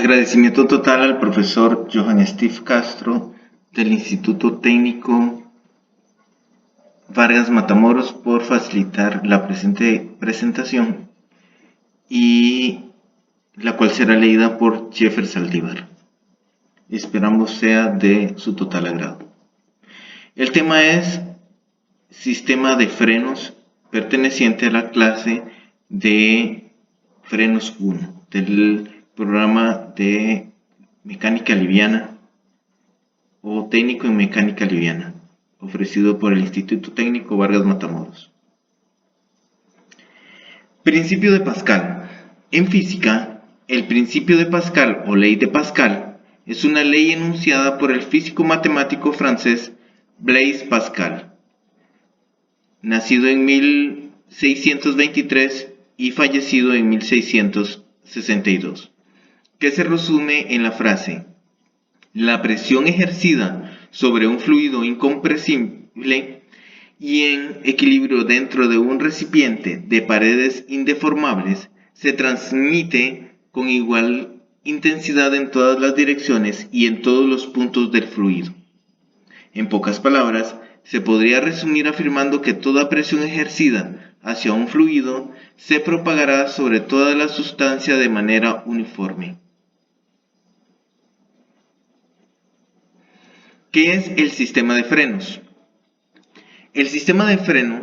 Agradecimiento total al profesor Johann Steve Castro del Instituto Técnico Vargas Matamoros por facilitar la presente presentación y la cual será leída por Jeffer Saldívar. Esperamos sea de su total agrado. El tema es sistema de frenos perteneciente a la clase de frenos 1 del programa de mecánica liviana o técnico en mecánica liviana ofrecido por el Instituto Técnico Vargas Matamoros. Principio de Pascal. En física, el principio de Pascal o ley de Pascal es una ley enunciada por el físico matemático francés Blaise Pascal, nacido en 1623 y fallecido en 1662, que se resume en la frase: la presión ejercida sobre un fluido incompresible y en equilibrio dentro de un recipiente de paredes indeformables se transmite con igual intensidad en todas las direcciones y en todos los puntos del fluido. En pocas palabras, se podría resumir afirmando que toda presión ejercida hacia un fluido se propagará sobre toda la sustancia de manera uniforme. ¿Qué es el sistema de frenos? El sistema de freno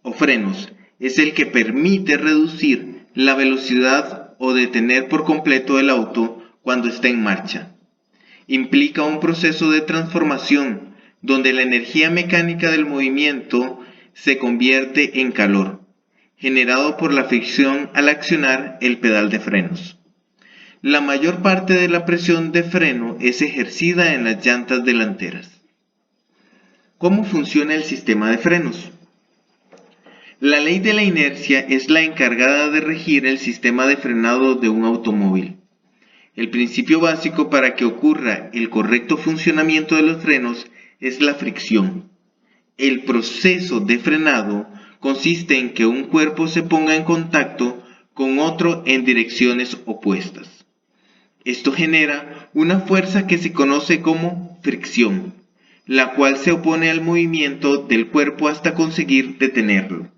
o frenos es el que permite reducir la velocidad o detener por completo el auto cuando está en marcha. Implica un proceso de transformación donde la energía mecánica del movimiento se convierte en calor, generado por la fricción al accionar el pedal de frenos. La mayor parte de la presión de freno es ejercida en las llantas delanteras. ¿Cómo funciona el sistema de frenos? La ley de la inercia es la encargada de regir el sistema de frenado de un automóvil. El principio básico para que ocurra el correcto funcionamiento de los frenos es la fricción. El proceso de frenado consiste en que un cuerpo se ponga en contacto con otro en direcciones opuestas. Esto genera una fuerza que se conoce como fricción, la cual se opone al movimiento del cuerpo hasta conseguir detenerlo.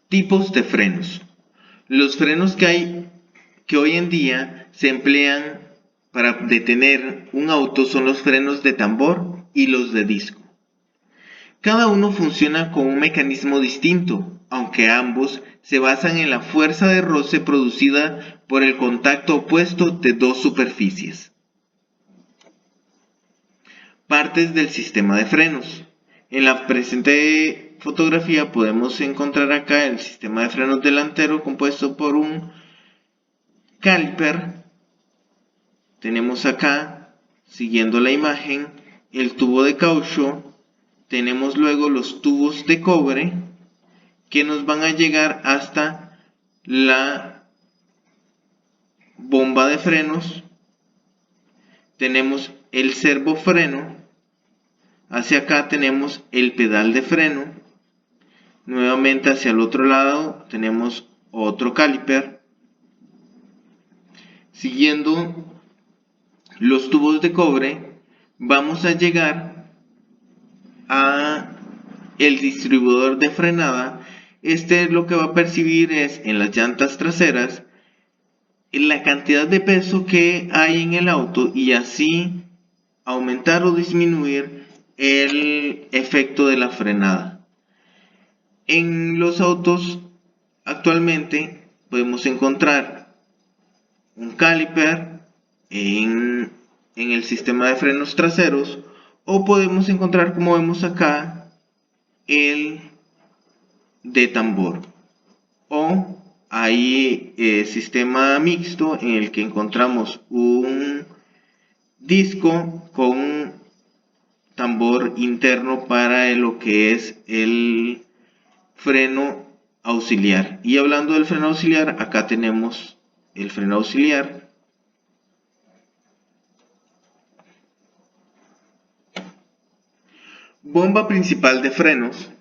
Tipos de frenos. Los frenos que hoy en día se emplean para detener un auto son los frenos de tambor y los de disco. Cada uno funciona con un mecanismo distinto, aunque ambos se basan en la fuerza de roce producida por el contacto opuesto de dos superficies. Partes del sistema de frenos. En la presente fotografía podemos encontrar acá el sistema de frenos delantero compuesto por un caliper. Tenemos acá, siguiendo la imagen, el tubo de caucho. Tenemos luego los tubos de cobre que nos van a llegar hasta la bomba de frenos. Tenemos el servofreno. Hacia acá tenemos el pedal de freno. Nuevamente hacia el otro lado tenemos otro caliper. Siguiendo los tubos de cobre, vamos a llegar a el distribuidor de frenada. Este lo que va a percibir es en las llantas traseras la cantidad de peso que hay en el auto y así aumentar o disminuir el efecto de la frenada. En los autos actualmente podemos encontrar un caliper en el sistema de frenos traseros, o podemos encontrar, como vemos acá, el de tambor, o hay sistema mixto en el que encontramos un disco con tambor interno para lo que es el freno auxiliar. Y hablando del freno auxiliar, acá tenemos el freno auxiliar. Bomba principal de frenos.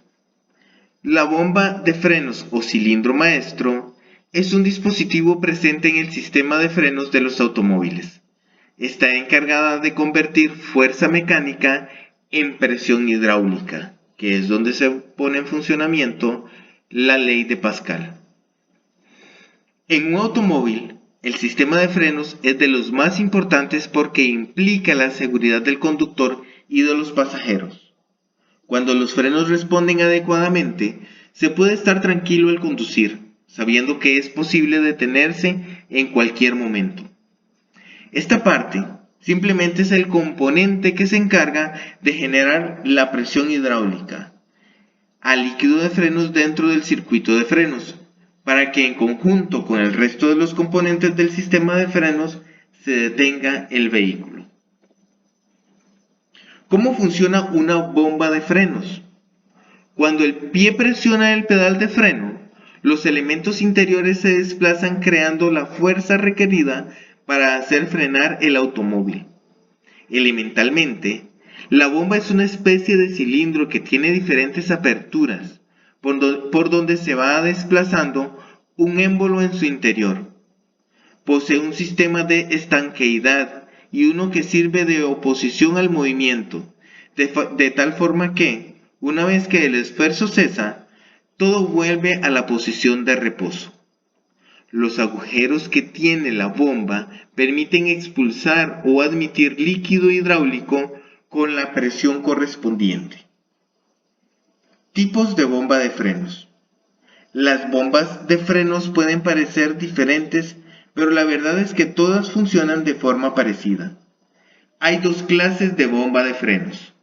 La bomba de frenos o cilindro maestro es un dispositivo presente en el sistema de frenos de los automóviles. Está encargada de convertir fuerza mecánica en presión hidráulica, que es donde se pone en funcionamiento la ley de Pascal. En un automóvil, el sistema de frenos es de los más importantes porque implica la seguridad del conductor y de los pasajeros. Cuando los frenos responden adecuadamente, se puede estar tranquilo al conducir, sabiendo que es posible detenerse en cualquier momento. Esta parte simplemente es el componente que se encarga de generar la presión hidráulica al líquido de frenos dentro del circuito de frenos, para que en conjunto con el resto de los componentes del sistema de frenos se detenga el vehículo. ¿Cómo funciona una bomba de frenos? Cuando el pie presiona el pedal de freno, los elementos interiores se desplazan creando la fuerza requerida para hacer frenar el automóvil. Elementalmente, la bomba es una especie de cilindro que tiene diferentes aperturas, por donde se va desplazando un émbolo en su interior. Posee un sistema de estanqueidad y uno que sirve de oposición al movimiento, de tal forma que, una vez que el esfuerzo cesa, todo vuelve a la posición de reposo. Los agujeros que tiene la bomba permiten expulsar o admitir líquido hidráulico con la presión correspondiente. Tipos de bomba de frenos. Las bombas de frenos pueden parecer diferentes, pero la verdad es que todas funcionan de forma parecida. Hay dos clases de bomba de frenos: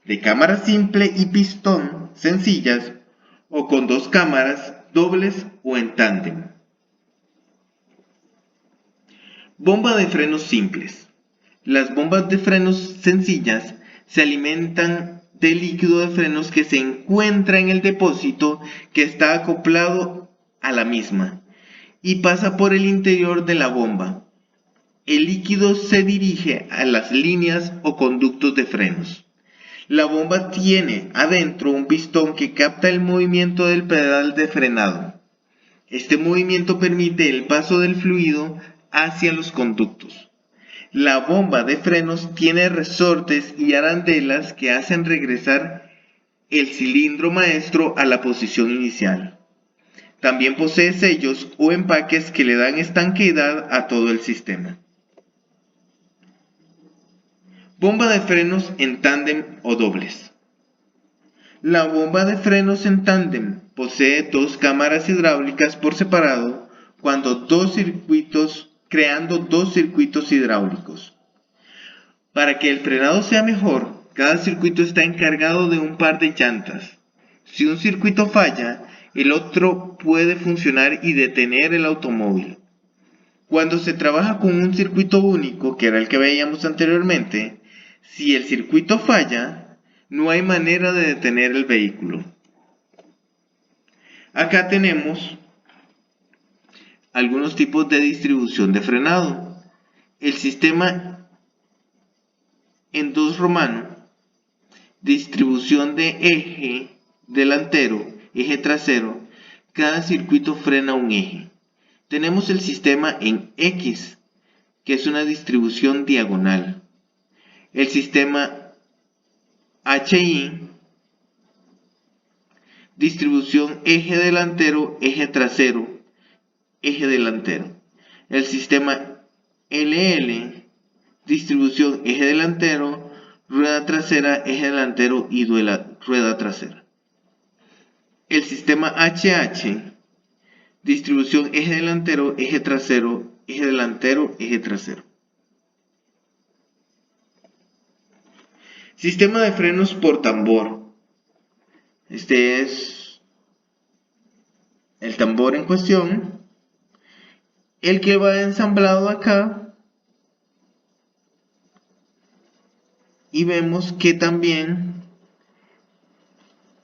de cámara simple y pistón sencillas, o con dos cámaras dobles o en tándem. Bomba de frenos simples. Las bombas de frenos sencillas se alimentan del líquido de frenos que se encuentra en el depósito que está acoplado a la misma y pasa por el interior de la bomba. El líquido se dirige a las líneas o conductos de frenos. La bomba tiene adentro un pistón que capta el movimiento del pedal de frenado. Este movimiento permite el paso del fluido hacia los conductos. La bomba de frenos tiene resortes y arandelas que hacen regresar el cilindro maestro a la posición inicial. También posee sellos o empaques que le dan estanqueidad a todo el sistema. Bomba de frenos en tándem o dobles. La bomba de frenos en tándem posee dos cámaras hidráulicas por separado creando dos circuitos hidráulicos. Para que el frenado sea mejor, cada circuito está encargado de un par de llantas. Si un circuito falla, el otro puede funcionar y detener el automóvil. Cuando se trabaja con un circuito único, que era el que veíamos anteriormente, si el circuito falla, no hay manera de detener el vehículo. Acá tenemos algunos tipos de distribución de frenado. El sistema en 2 romano, distribución de eje delantero, eje trasero, cada circuito frena un eje. Tenemos el sistema en X, que es una distribución diagonal. El sistema HI, distribución eje delantero, eje trasero, eje delantero. El sistema LL, distribución eje delantero, rueda trasera, eje delantero y rueda trasera. El sistema HH, distribución eje delantero, eje trasero, eje delantero, eje trasero. Sistema de frenos por tambor. Este es el tambor en cuestión, el que va ensamblado acá, y vemos que también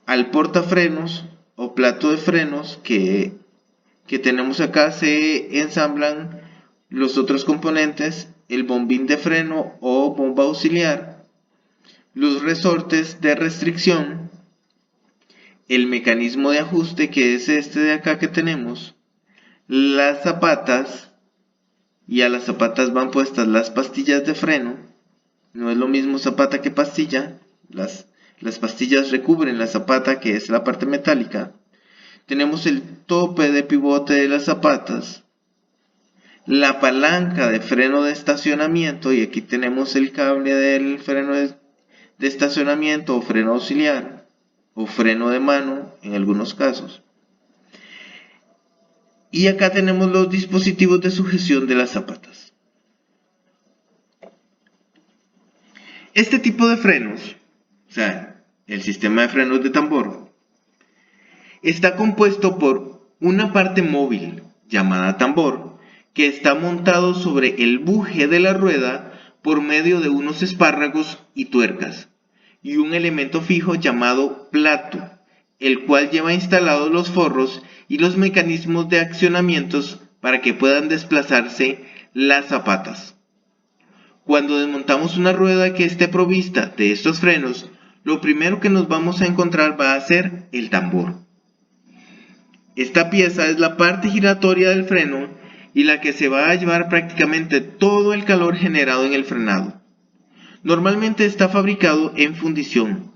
al portafrenos o plato de frenos que tenemos acá se ensamblan los otros componentes: el bombín de freno o bomba auxiliar, los resortes de restricción, el mecanismo de ajuste, que es este de acá que tenemos, las zapatas y a las zapatas van puestas las pastillas de freno. No es lo mismo zapata que pastilla. Las pastillas recubren la zapata, que es la parte metálica. Tenemos el tope de pivote de las zapatas, la palanca de freno de estacionamiento, y aquí tenemos el cable del freno de estacionamiento o freno auxiliar o freno de mano en algunos casos. Y acá tenemos los dispositivos de sujeción de las zapatas. Este tipo de frenos, o sea, el sistema de frenos de tambor, está compuesto por una parte móvil llamada tambor, que está montado sobre el buje de la rueda por medio de unos espárragos y tuercas, y un elemento fijo llamado plato, el cual lleva instalados los forros y los mecanismos de accionamientos para que puedan desplazarse las zapatas. Cuando desmontamos una rueda que esté provista de estos frenos, lo primero que nos vamos a encontrar va a ser el tambor. Esta pieza es la parte giratoria del freno y la que se va a llevar prácticamente todo el calor generado en el frenado. Normalmente está fabricado en fundición,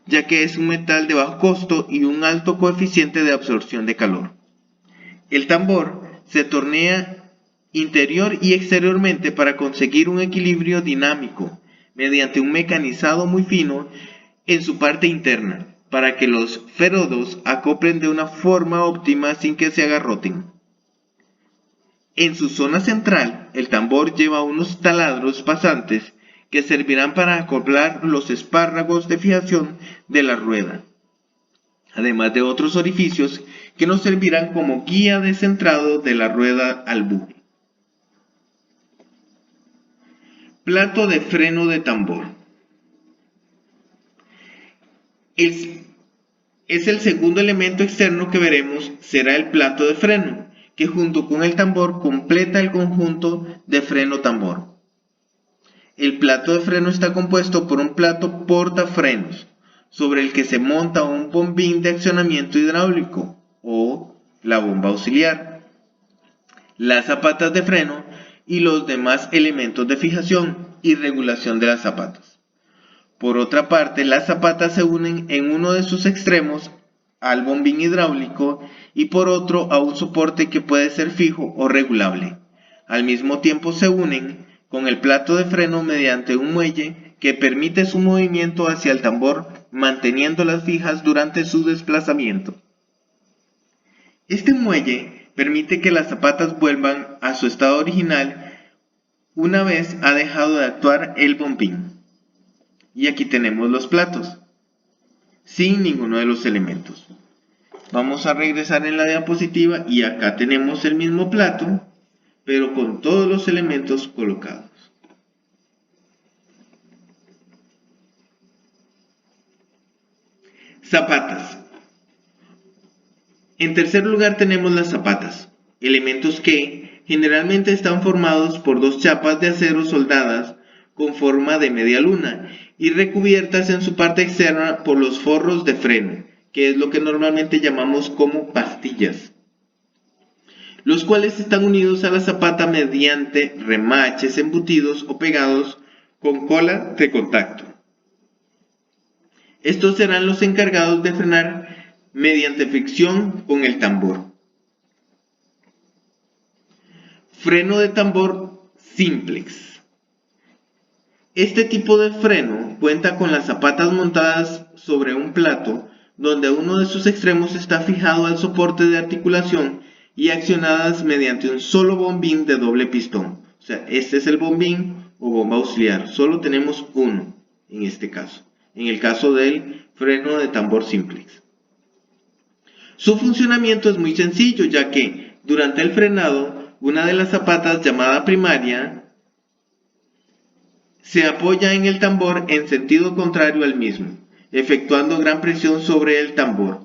ya que es un metal de bajo costo y un alto coeficiente de absorción de calor. El tambor se tornea interior y exteriormente para conseguir un equilibrio dinámico mediante un mecanizado muy fino en su parte interna, para que los férodos acoplen de una forma óptima sin que se agarroten. En su zona central, el tambor lleva unos taladros pasantes que servirán para acoplar los espárragos de fijación de la rueda, además de otros orificios que nos servirán como guía de centrado de la rueda al buje. Plato de freno de tambor. Es el segundo elemento externo que veremos, será el plato de freno, que junto con el tambor completa el conjunto de freno-tambor. El plato de freno está compuesto por un plato portafrenos, sobre el que se monta un bombín de accionamiento hidráulico o la bomba auxiliar, las zapatas de freno y los demás elementos de fijación y regulación de las zapatas. Por otra parte, las zapatas se unen en uno de sus extremos al bombín hidráulico y por otro a un soporte que puede ser fijo o regulable. Al mismo tiempo se unen con el plato de freno mediante un muelle que permite su movimiento hacia el tambor, manteniéndolas fijas durante su desplazamiento. Este muelle permite que las zapatas vuelvan a su estado original una vez ha dejado de actuar el bombín. Y aquí tenemos los platos, sin ninguno de los elementos. Vamos a regresar en la diapositiva y acá tenemos el mismo plato, pero con todos los elementos colocados. Zapatas. En tercer lugar tenemos las zapatas, elementos que generalmente están formados por dos chapas de acero soldadas con forma de media luna y recubiertas en su parte externa por los forros de freno, que es lo que normalmente llamamos como pastillas, los cuales están unidos a la zapata mediante remaches embutidos o pegados con cola de contacto. Estos serán los encargados de frenar mediante fricción con el tambor. Freno de tambor simplex. Este tipo de freno cuenta con las zapatas montadas sobre un plato donde uno de sus extremos está fijado al soporte de articulación y accionadas mediante un solo bombín de doble pistón. O sea, este es el bombín o bomba auxiliar. Solo tenemos uno en este caso. En el caso del freno de tambor simplex. Su funcionamiento es muy sencillo, ya que durante el frenado, una de las zapatas llamada primaria se apoya en el tambor en sentido contrario al mismo, efectuando gran presión sobre el tambor.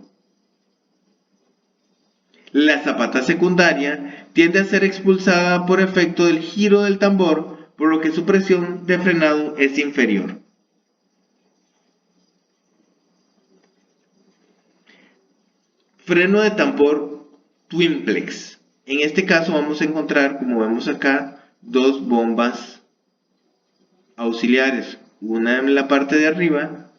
La zapata secundaria tiende a ser expulsada por efecto del giro del tambor, por lo que su presión de frenado es inferior. Freno de tambor twimplex. En este caso vamos a encontrar, como vemos acá, dos bombas auxiliares, una en la parte de arriba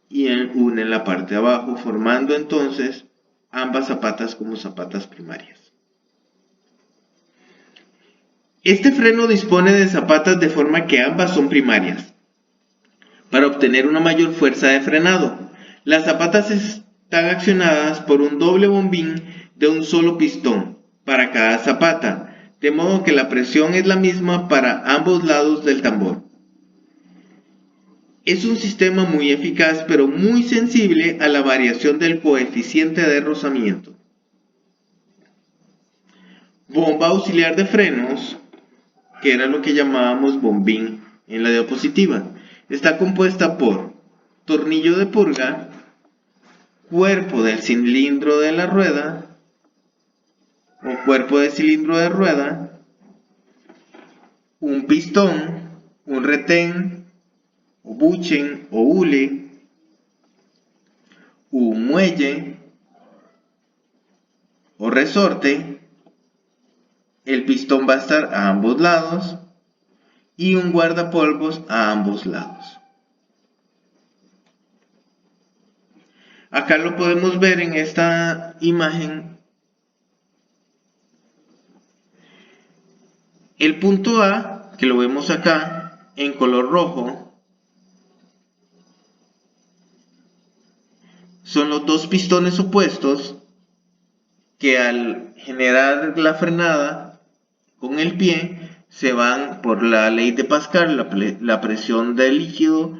y una en la parte de abajo, formando entonces ambas zapatas como zapatas primarias. Este freno dispone de zapatas de forma que ambas son primarias, para obtener una mayor fuerza de frenado. Las zapatas están accionadas por un doble bombín de un solo pistón para cada zapata, de modo que la presión es la misma para ambos lados del tambor. Es un sistema muy eficaz pero muy sensible a la variación del coeficiente de rozamiento. Bomba auxiliar de frenos, que era lo que llamábamos bombín en la diapositiva, está compuesta por tornillo de purga, cuerpo del cilindro de la rueda o cuerpo de cilindro de rueda, un pistón, un retén o buchen o hule, un muelle o resorte, el pistón va a estar a ambos lados y un guardapolvos a ambos lados. Acá lo podemos ver en esta imagen. El punto A, que lo vemos acá en color rojo, son los dos pistones opuestos que al generar la frenada con el pie se van por la ley de Pascal, la presión del líquido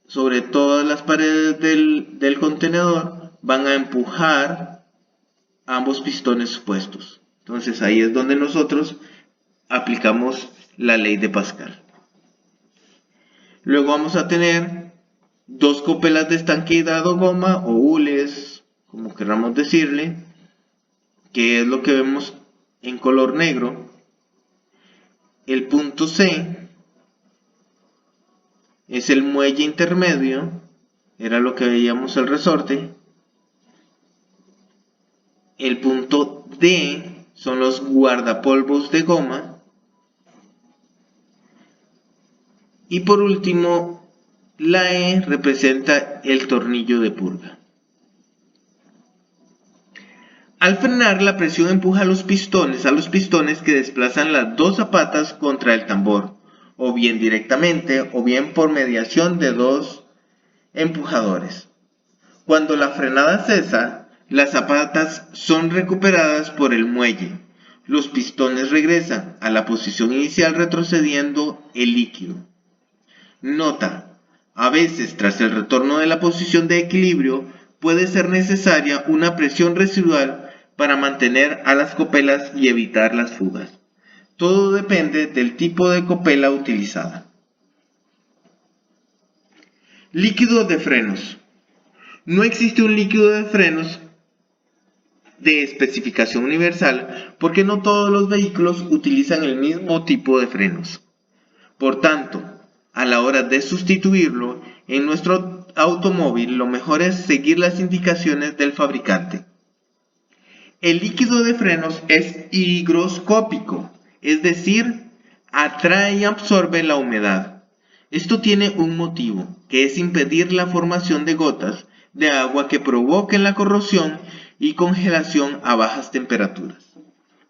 sobre todas las paredes del contenedor van a empujar ambos pistones opuestos. Entonces ahí es donde nosotros aplicamos la ley de Pascal. Luego vamos a tener dos copelas de estanqueidad o goma o hules, como queramos decirle, que es lo que vemos en color negro. El punto C es el muelle intermedio, era lo que veíamos el resorte. El punto D son los guardapolvos de goma. Y por último, la E representa el tornillo de purga. Al frenar, la presión empuja a los pistones que desplazan las dos zapatas contra el tambor, o bien directamente, o bien por mediación de dos empujadores. Cuando la frenada cesa, las zapatas son recuperadas por el muelle. Los pistones regresan a la posición inicial retrocediendo el líquido. Nota: a veces tras el retorno de la posición de equilibrio puede ser necesaria una presión residual para mantener a las copelas y evitar las fugas. Todo depende del tipo de copela utilizada. Líquido de frenos. No existe un líquido de frenos de especificación universal porque no todos los vehículos utilizan el mismo tipo de frenos. Por tanto, a la hora de sustituirlo en nuestro automóvil, lo mejor es seguir las indicaciones del fabricante. El líquido de frenos es higroscópico, es decir, atrae y absorbe la humedad. Esto tiene un motivo, que es impedir la formación de gotas de agua que provoquen la corrosión y congelación a bajas temperaturas.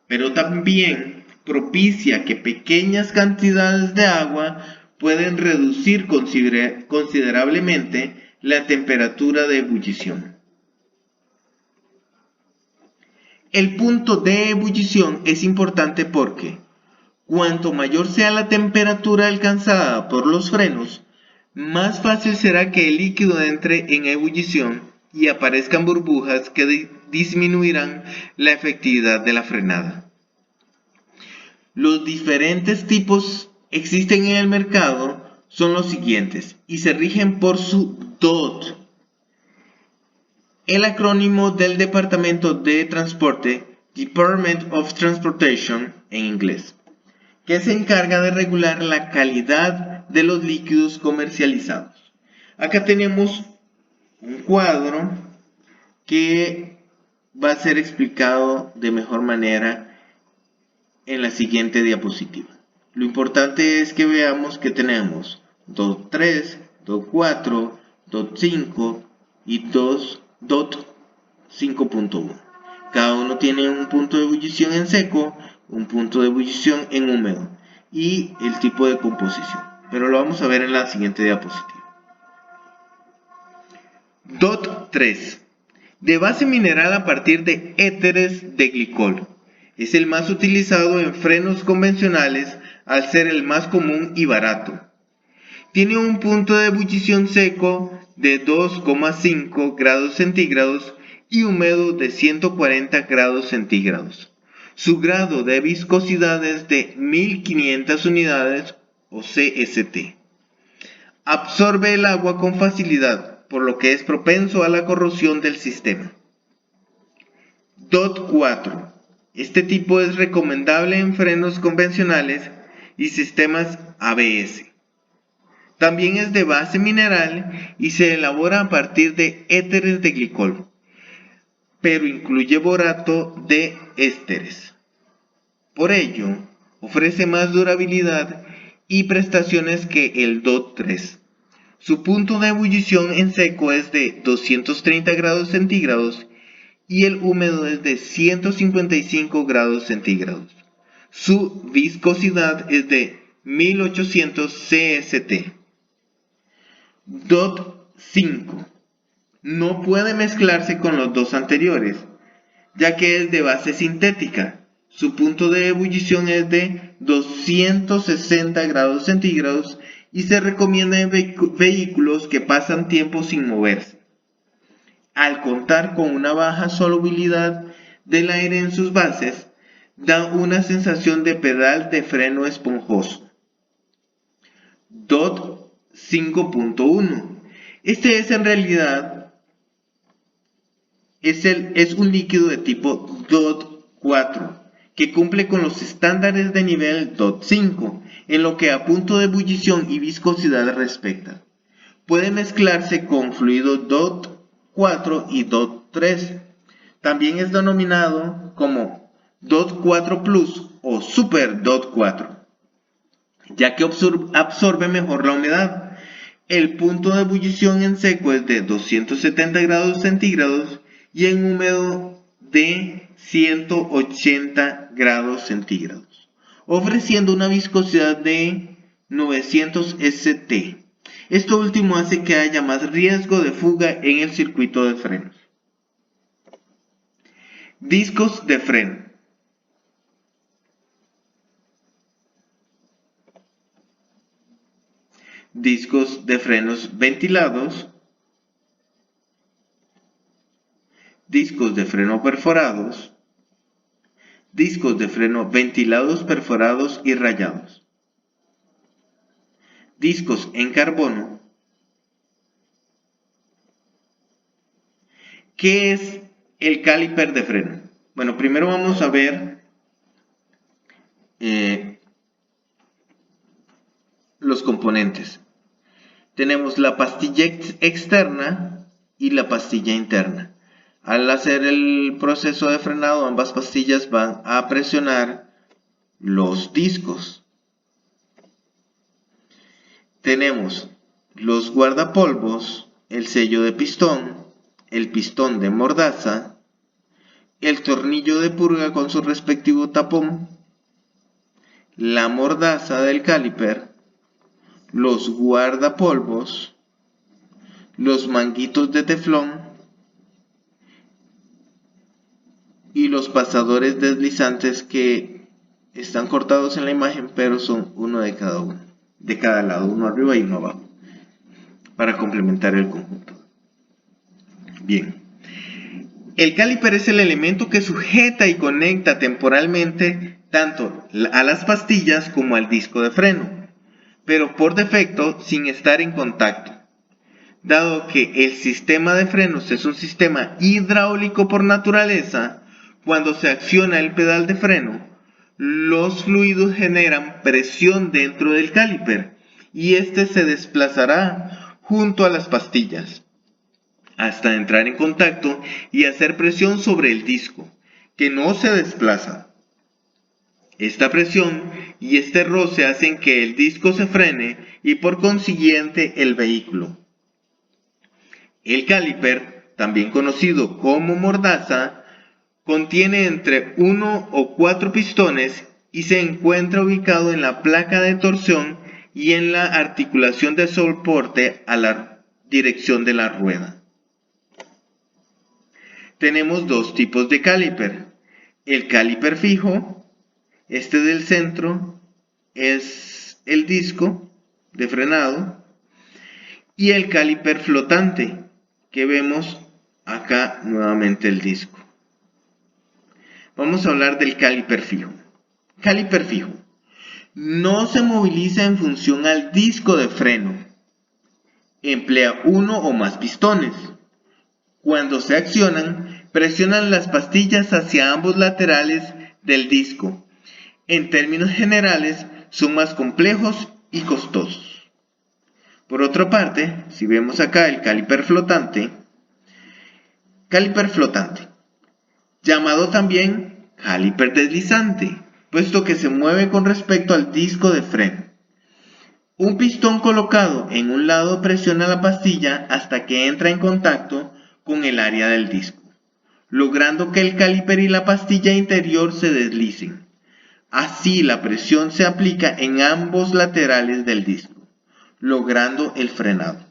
Pero también propicia que pequeñas cantidades de agua pueden reducir considerablemente la temperatura de ebullición. El punto de ebullición es importante porque cuanto mayor sea la temperatura alcanzada por los frenos, más fácil será que el líquido entre en ebullición y aparezcan burbujas que disminuirán la efectividad de la frenada. Los diferentes tipos existen en el mercado son los siguientes y se rigen por su DOT, el acrónimo del Departamento de Transporte, Department of Transportation en inglés, que se encarga de regular la calidad de los líquidos comercializados. Acá tenemos un cuadro que va a ser explicado de mejor manera en la siguiente diapositiva. Lo importante es que veamos que tenemos DOT 3, DOT 4, DOT 5 y DOT 5.1. Cada uno tiene un punto de ebullición en seco, un punto de ebullición en húmedo y el tipo de composición. Pero lo vamos a ver en la siguiente diapositiva. DOT 3. De base mineral a partir de éteres de glicol. Es el más utilizado en frenos convencionales al ser el más común y barato. Tiene un punto de ebullición seco de 2,5 grados centígrados y húmedo de 140 grados centígrados. Su grado de viscosidad es de 1500 unidades o CST. Absorbe el agua con facilidad, por lo que es propenso a la corrosión del sistema. DOT 4. Este tipo es recomendable en frenos convencionales y sistemas ABS. También es de base mineral y se elabora a partir de éteres de glicol, pero incluye borato de ésteres. Por ello, ofrece más durabilidad y prestaciones que el DOT 3. Su punto de ebullición en seco es de 230 grados centígrados y el húmedo es de 155 grados centígrados. Su viscosidad es de 1800 CST. DOT 5. No puede mezclarse con los dos anteriores, ya que es de base sintética. Su punto de ebullición es de 260 grados centígrados y se recomienda en vehículos que pasan tiempo sin moverse. Al contar con una baja solubilidad del aire en sus bases, da una sensación de pedal de freno esponjoso. DOT 5.1. Este es en realidad es un líquido de tipo DOT 4 que cumple con los estándares de nivel DOT 5 en lo que a punto de ebullición y viscosidad respecta. Puede mezclarse con fluido DOT 4 y DOT 3. También es denominado como DOT 4 Plus o Super DOT 4, ya que absorbe mejor la humedad. El punto de ebullición en seco es de 270 grados centígrados y en húmedo de 180 grados centígrados, ofreciendo una viscosidad de 900 St. Esto último hace que haya más riesgo de fuga en el circuito de frenos. Discos de freno. Discos de frenos ventilados, discos de freno perforados, discos de freno ventilados, perforados y rayados, discos en carbono. ¿Qué es el caliper de freno? Bueno, primero vamos a ver los componentes. Tenemos la pastilla externa y la pastilla interna. Al hacer el proceso de frenado, ambas pastillas van a presionar los discos. Tenemos los guardapolvos, el sello de pistón, el pistón de mordaza, el tornillo de purga con su respectivo tapón, la mordaza del caliper, los guardapolvos, los manguitos de teflón y los pasadores deslizantes que están cortados en la imagen, pero son uno de cada lado, uno arriba y uno abajo, para complementar el conjunto. Bien, el caliper es el elemento que sujeta y conecta temporalmente tanto a las pastillas como al disco de freno, pero por defecto sin estar en contacto. Dado que el sistema de frenos es un sistema hidráulico por naturaleza, cuando se acciona el pedal de freno, los fluidos generan presión dentro del caliper y este se desplazará junto a las pastillas. hasta entrar en contacto y hacer presión sobre el disco, que no se desplaza. Esta presión y este roce hacen que el disco se frene y por consiguiente el vehículo. El caliper, también conocido como mordaza, contiene entre 1 o 4 pistones y se encuentra ubicado en la placa de torsión y en la articulación de soporte a la dirección de la rueda. Tenemos dos tipos de caliper. El caliper fijo, este del centro es el disco de frenado, y el caliper flotante, que vemos acá nuevamente el disco. Vamos a hablar del caliper fijo. Caliper fijo no se moviliza en función al disco de freno. Emplea uno o más pistones. Cuando se accionan, presionan las pastillas hacia ambos laterales del disco. En términos generales, son más complejos y costosos. Por otra parte, si vemos acá el caliper flotante, llamado también caliper deslizante, puesto que se mueve con respecto al disco de freno. Un pistón colocado en un lado presiona la pastilla hasta que entra en contacto con el área del disco, logrando que el caliper y la pastilla interior se deslicen. Así la presión se aplica en ambos laterales del disco, logrando el frenado.